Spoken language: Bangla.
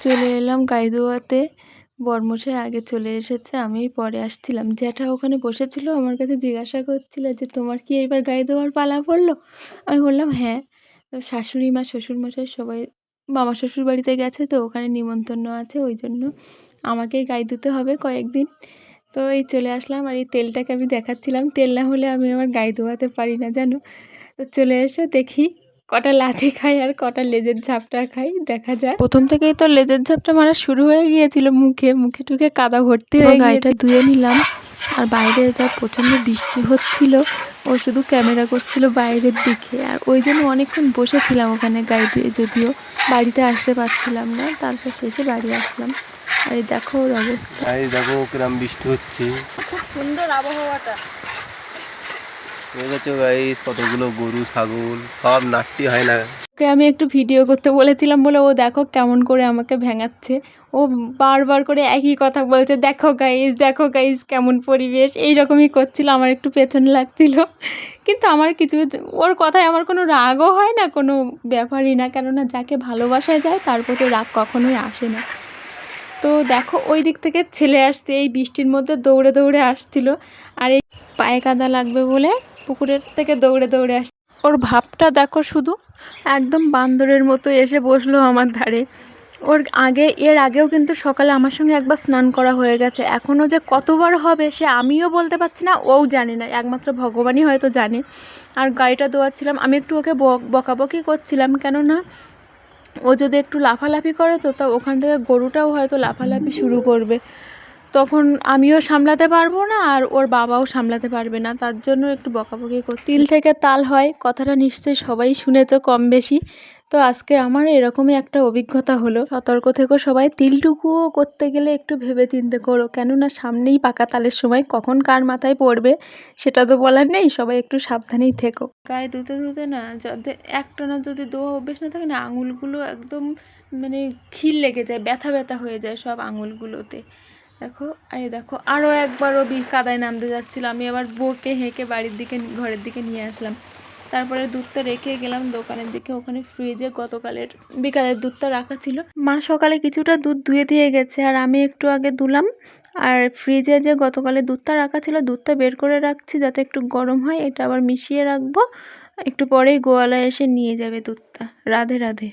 চলে এলাম গাই দোয়াতে। বরমশাই আগে চলে এসেছে, আমি পরে আসছিলাম। জ্যাঠা ওখানে বসেছিল, আমার কাছে জিজ্ঞাসা করছিল যে তোমার কি এইবার গাই দেওয়ার পালা পড়লো। আমি বললাম হ্যাঁ। তো শাশুড়ি মা শ্বশুরমশাই সবাই মামা শ্বশুর বাড়িতে গেছে, তো ওখানে নিমন্ত্রণ আছে, ওই জন্য আমাকেই গাই দিতে হবে কয়েকদিন। তো এই চলে আসলাম, আর এই তেলটাকে আমি দেখাচ্ছিলাম, তেল না হলে আমি আমার গাই দোয়াতে পারি না জানো। তো চলে এসে দেখি কটা লাথি খাই আর কটা লেজের ঝাপটা খাই, দেখা যায়। প্রথম থেকেই তো লেজের ঝাপটা মারা শুরু হয়ে গিয়েছিল, মুখে টুকে কাদা ভর্তি হয়ে গাড়িটা ধুয়ে নিলাম। আর বাইরে যা প্রচণ্ড বৃষ্টি হচ্ছিল, ও শুধু ক্যামেরা করছিল বাইরের দিকে, আর ওই জন্য অনেকক্ষণ বসেছিলাম ওখানে গাড়ি ধুয়ে, যদিও বাড়িতে আসতে পারছিলাম না। তারপর শেষে বাড়ি আসলাম। আর এই দেখো ওর অবস্থা, এই দেখো কিরম বৃষ্টি হচ্ছে, খুব সুন্দর আবহাওয়াটা। দেখেছো গাইস, কতগুলো গরু ছাগল সব নাট্টি হয় না। ওকে আমি একটু ভিডিও করতে বলেছিলাম বলে ও দেখো কেমন করে আমাকে ভেঙাচ্ছে। ও বারবার করে একই কথা বলছে, দেখো গাইস কেমন পরিবেশ, এই রকমই করছিল। আমার একটু পেছনে লাগছিল, কিন্তু আমার কিছু, ওর কথায় আমার কোনো রাগও হয় না, কোনো ব্যাপারই না, কেননা যাকে ভালোবাসা যায় তার প্রতি রাগ কখনোই আসে না। তো দেখো ওই দিক থেকে ছেলে আসতে এই বৃষ্টির মধ্যে দৌড়ে দৌড়ে আসছিল, আর এই পায়ে কাদা লাগবে বলে পুকুরের থেকে দৌড়ে দৌড়ে আসছে। ওর ভাবটা দেখো শুধু, একদম বান্দরের মতো এসে বসলো আমার ধারে। এর আগেও কিন্তু সকালে আমার সঙ্গে একবার স্নান করা হয়ে গেছে, এখনও যে কতবার হবে সে আমিও বলতে পারছি না, ওও জানে না, একমাত্র ভগবানই হয়তো জানে। আর গাড়িটা দোয়াচ্ছিলাম, আমি একটু ওকে বকাবকি করছিলাম, কেননা ও যদি একটু লাফালাফি করে তো ওখান থেকে গরুটাও হয়তো লাফালাফি শুরু করবে, তখন আমিও সামলাতে পারবো না আর ওর বাবাও সামলাতে পারবে না, তার জন্য একটু বকাবকি করছি। তিল থেকে তাল হয় কথাটা নিশ্চয়ই সবাই শুনেছ কম বেশি। তো আজকে আমার এরকমই একটা অভিজ্ঞতা হলো। সতর্ক থেকো সবাই, তিলটুকুও করতে গেলে একটু ভেবে চিন্তে করো, কেননা সামনেই পাকা তালের সময়, কখন কার মাথায় পড়বে সেটা তো বলার নেই। সবাই একটু সাবধানেই থেকো। গায়ে ধুতে ধুতে না, যদি একটানা যদি দোয়া অভ্যেস না থাকে না, আঙুলগুলো একদম মানে খিল লেগে যায়, ব্যথা ব্যথা হয়ে যায় সব আঙুলগুলোতে। দেখো, আরে দেখো আরও একবারও কাদায় নামতে যাচ্ছিলো, আমি আবার বউকে হেঁকে বাড়ির দিকে ঘরের দিকে নিয়ে আসলাম। তারপরে দুধটা রেখে গেলাম দোকানের দিকে, ওখানে ফ্রিজে গতকালের বিকালের দুধটা রাখা ছিল। মা সকালে কিছুটা দুধ ধুয়ে দিয়ে গেছে, আর আমি একটু আগে দুলাম। আর ফ্রিজে যে গতকালের দুধটা রাখা ছিল, দুধটা বের করে রাখছি যাতে একটু গরম হয়, এটা আবার মিশিয়ে রাখবো, একটু পরেই গোয়ালা এসে নিয়ে যাবে দুধটা। রাধে রাধে।